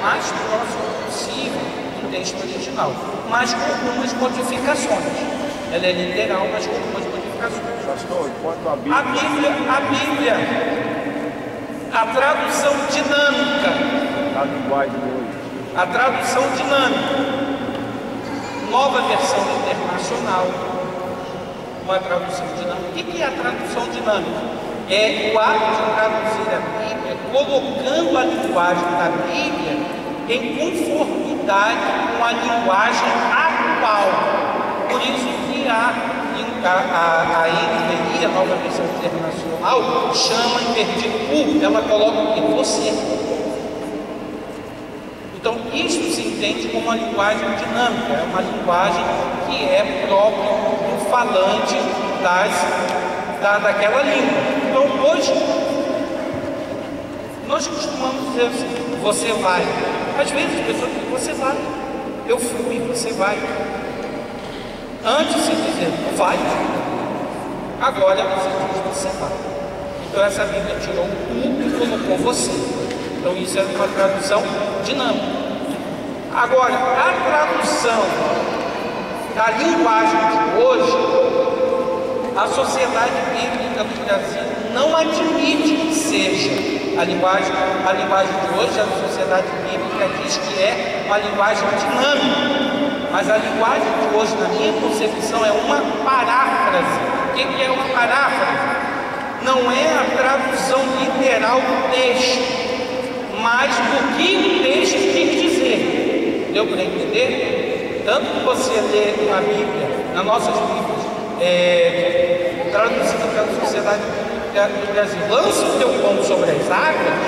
mais próximo possível do texto original, mas com algumas modificações. Ela é literal, mas com algumas modificações. Pastor, enquanto a Bíblia, a tradução dinâmica, a linguagem de hoje, a tradução dinâmica, nova versão internacional, uma tradução dinâmica. O que é a tradução dinâmica? É o ato de traduzir a Bíblia, colocando a linguagem da Bíblia em conformidade com a linguagem atual. Por isso que a NVI, a nova versão internacional, chama em vez de tu, ela coloca em você. Então, isso se entende como uma linguagem dinâmica, é uma linguagem que é própria do falante daquela língua. Então, hoje, nós costumamos dizer assim, você vai. Às vezes, as pessoas dizem, você vai. Eu fui, você vai. Antes se dizia, vai. Agora você diz, você vai. Então, essa Bíblia tirou o tu e colocou você. Então, isso é uma tradução dinâmica. Agora, a tradução da linguagem de hoje, a Sociedade Bíblica do Brasil não admite que seja a linguagem de hoje. A Sociedade Bíblica diz que é uma linguagem dinâmica, mas a linguagem de hoje, na minha concepção, é uma paráfrase. O que é uma paráfrase? Não é a tradução literal do texto, mas do que o texto quis dizer. Deu para entender? Tanto que você lê na Bíblia, nas nossas Bíblias, traduzida pela Sociedade Bíblica do Brasil, lança o teu pão sobre as águas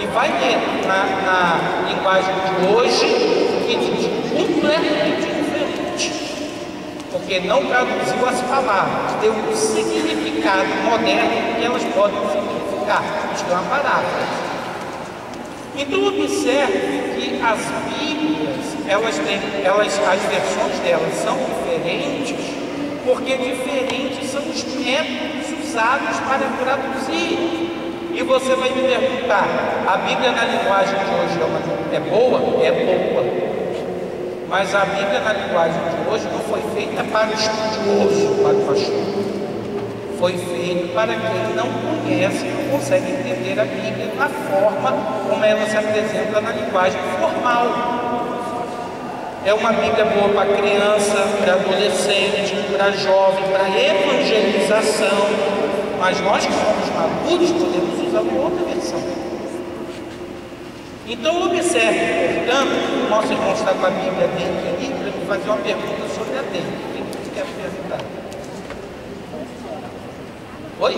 e vai ler na linguagem de hoje, que diz completamente diferente, porque não traduziu as palavras, deu um significado moderno que elas podem significar. Isso é uma paráfrase. Então observe que as Bíblias, as versões delas são diferentes, porque diferentes são os métodos usados para traduzir. E você vai me perguntar, a Bíblia na linguagem de hoje é boa? É boa. Mas a Bíblia na linguagem de hoje não foi feita para o estudioso, para o pastor. Foi feito para quem não conhece, não consegue entender a Bíblia na forma como ela se apresenta na linguagem formal. É uma Bíblia boa para criança, para adolescente, para jovem, para evangelização. Mas nós que somos maduros podemos usar uma outra versão. Então observe, portanto, o nosso irmão está com a Bíblia dele ali para me fazer uma pergunta sobre a dele. O que você quer perguntar? Oi?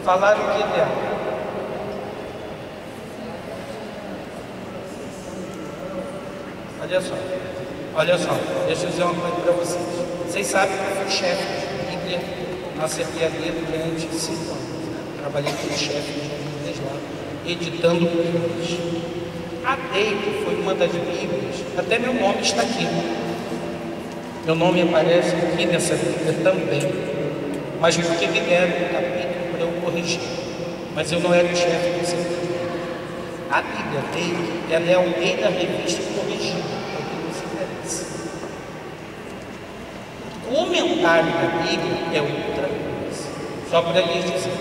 Falaram o que dela? Olha só, deixa eu dizer uma coisa para vocês. Vocês sabem que eu fui chefe de Bíblia na CPAD durante 5 anos. Né? Trabalhei como chefe de Bíblias lá, editando Bíblias. A Deide foi uma das Bíblias, até meu nome está aqui. Meu nome aparece aqui nessa Bíblia também. Mas porque me deram um capítulo para eu corrigir. Mas eu não era o chefe do CPAD. A Bíblia dele, ela é o rei da revista corrigida, é o que nos interessa. O comentário da Bíblia é outra coisa. Só para lhes dizer,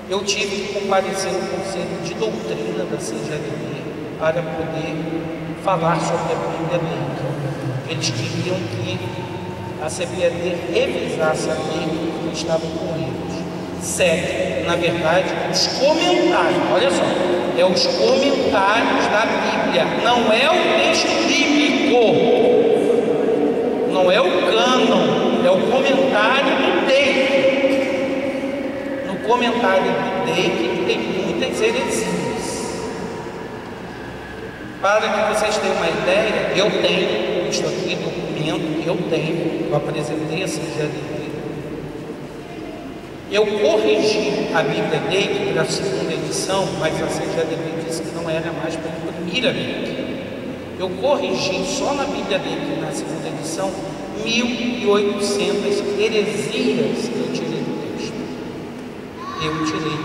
eu tive que comparecer no conselho de doutrina da CGLB para poder falar sobre a Bíblia dele. Eles queriam que a CPAD revisasse a Bíblia que estava com eles. 7, na verdade, os comentários, olha só, é os comentários da Bíblia, não é o texto bíblico, não é o cânon, é o comentário do Dake. No comentário do Dake tem muitas heresias. Para que vocês tenham uma ideia, eu tenho, isto aqui, documento, eu apresentei essa CGLB. Eu corrigi a Bíblia dele para a segunda edição, mas a CGLB disse que não era mais para a primeira Bíblia. Eu corrigi só na Bíblia dele, na segunda edição, 1.800 heresias que eu tirei do texto. Eu tirei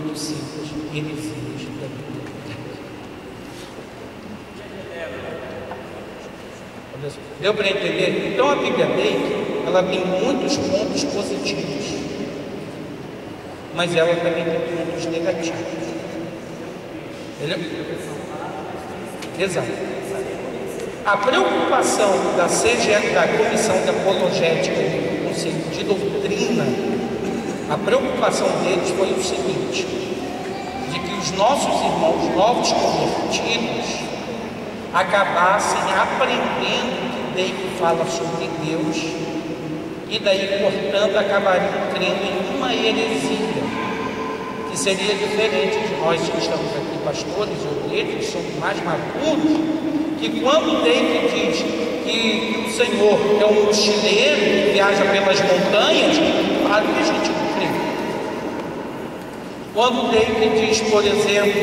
1.800 heresias da Bíblia. Deu para entender? Então a Bíblia Bake, ela tem muitos pontos positivos, mas ela também tem pontos negativos. Entendeu? Exato. A preocupação da CGE, da Comissão de Apologética do Conselho de Doutrina, a preocupação deles foi o seguinte: de que os nossos irmãos novos convertidos acabassem aprendendo que Bake fala sobre Deus, e daí, portanto, acabariam crendo em uma heresia, que seria diferente de nós que estamos aqui, pastores ou obreiros, que somos mais maduros, que quando Bake diz que o Senhor é um mochileiro que viaja pelas montanhas, claro que a gente não crê. Quando Bake diz, por exemplo,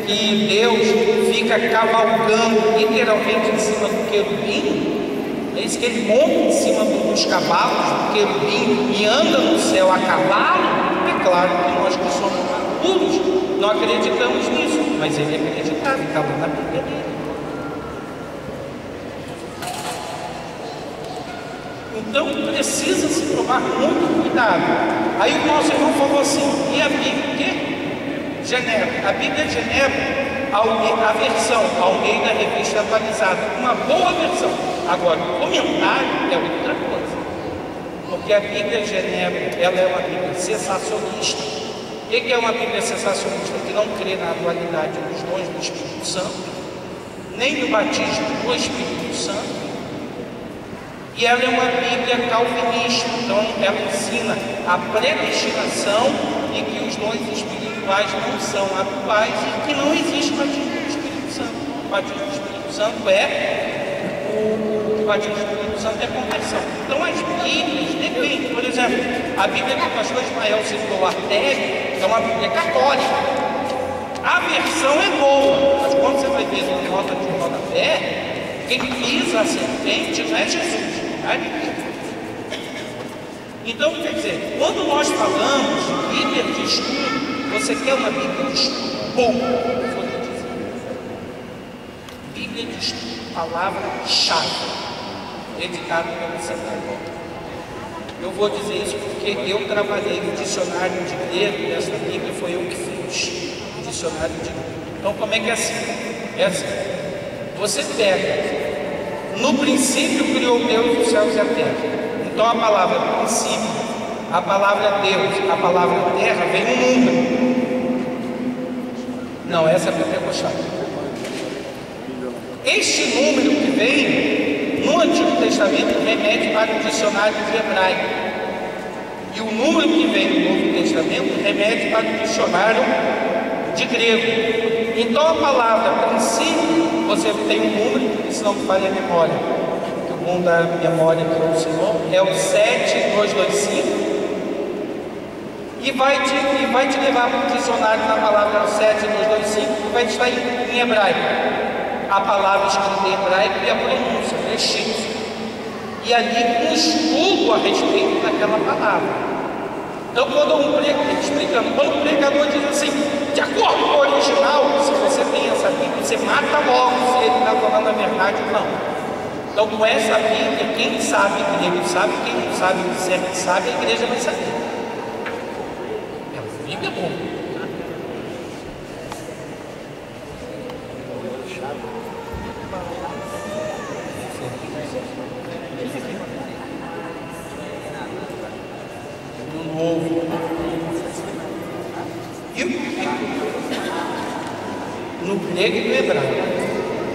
que Deus fica cavalgando literalmente em cima do querubim, é isso que ele monta em cima dos cavalos do querubim e anda no céu a cavalo. É claro que nós que somos maduros não acreditamos nisso, mas ele acreditava, está lá na Bíblia dele. Então precisa se tomar muito cuidado. Aí o nosso irmão falou assim: e a Bíblia o quê? Genebra. A Bíblia é Genebra, a versão Almeida Revista Atualizada, uma boa versão. Agora, o comentário é outra coisa, porque a Bíblia Genebra, ela é uma Bíblia sensacionista. O que é uma Bíblia sensacionista? Que não crê na dualidade dos dons do Espírito Santo, nem no batismo do Espírito Santo. E ela é uma Bíblia calvinista, então ela ensina a predestinação e que os dons espirituais não são atuais e que não existe batismo do Espírito Santo. O batismo do Espírito Santo o batismo do Espírito Santo é conversão. Então as Bíblias dependem. Por exemplo, a Bíblia que o pastor Ismael citou, Arteg, é uma Bíblia católica. A versão é boa, mas quando você vai ver na nota de rodapé, quem pisa a serpente não é Jesus. Então, quer dizer, quando nós falamos de Bíblia de estudo, você quer uma Bíblia de estudo boa? Vou lhe dizer. Bíblia de estudo, palavra-chave, dedicada pelo Senhor. Eu vou dizer isso porque eu trabalhei no dicionário de grego dessa Bíblia, foi eu que fiz o dicionário de grego. Então, como é que é assim? É assim: você pega, no princípio criou Deus os céus e a terra. Então a palavra princípio, a palavra Deus, a palavra terra vem no número. Não, essa é a pentecostal. Este número que vem no Antigo Testamento remete para o dicionário de hebraico. E o número que vem no Novo Testamento remete para o dicionário de grego. Então a palavra princípio, você tem um número, senão não falha a memória. Da memória que o Senhor é o 7225 e vai te levar para o dicionário na palavra 7225 e vai estar em hebraico a palavra escrita em hebraico e a pronúncia egípcio, e ali um estudo a respeito daquela palavra. Então quando o pregador diz assim, de acordo com o original, se você tem essa Bíblia, você mata logo se ele está falando a verdade ou não. Então, com essa Bíblia, quem sabe grego sabe, quem não sabe disser que sabe, a igreja vai saber. A Bíblia é boa. No novo. E no grego e no hebraico.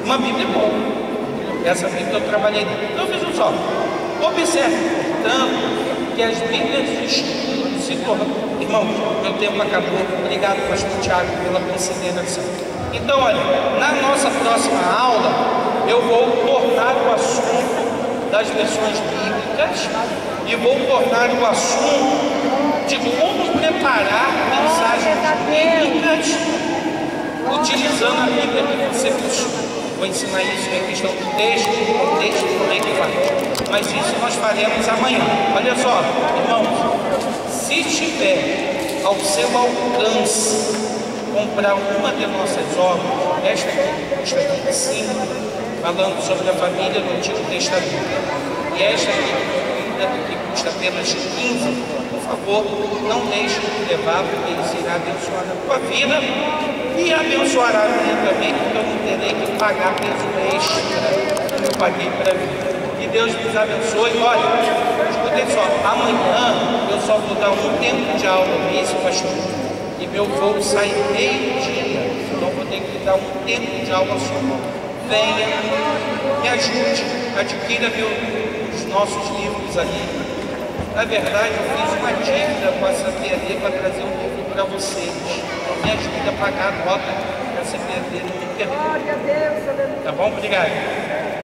Uma Bíblia boa. Essa Bíblia eu trabalhei. Então vejam só, observe, portanto, que as Bíblias de estudo se tornam. Irmãos, meu tempo acabou. Obrigado, pastor Tiago, pela consideração. Então, olha, na nossa próxima aula, eu vou tornar o assunto das versões bíblicas e vou tornar o assunto de como preparar mensagens bíblicas utilizando a Bíblia que você possui. Vou ensinar isso em questão do texto, como é que faz. Mas isso nós faremos amanhã. Olha só, irmãos, se tiver ao seu alcance comprar uma de nossas obras, esta aqui custa 25, falando sobre a família no Antigo Testamento. E esta aqui, que custa apenas 15, por favor, não deixe de levar, porque isso irá abençoar a tua vida e abençoará a minha também, porque eu não terei que pagar peso extra que eu paguei para mim. Que Deus nos abençoe. Olha, escutem só, amanhã eu só vou dar um tempo de aula mesmo, pastor, e meu voo sai meio-dia, então vou ter que dar um tempo de aula só. Venha, me ajude, adquira os nossos livros ali. Na verdade, eu fiz uma dívida com a CPAD para trazer um livro para vocês. Então, me ajude a pagar a nota da CPAD, não me perdoe. Tá bom? Obrigado.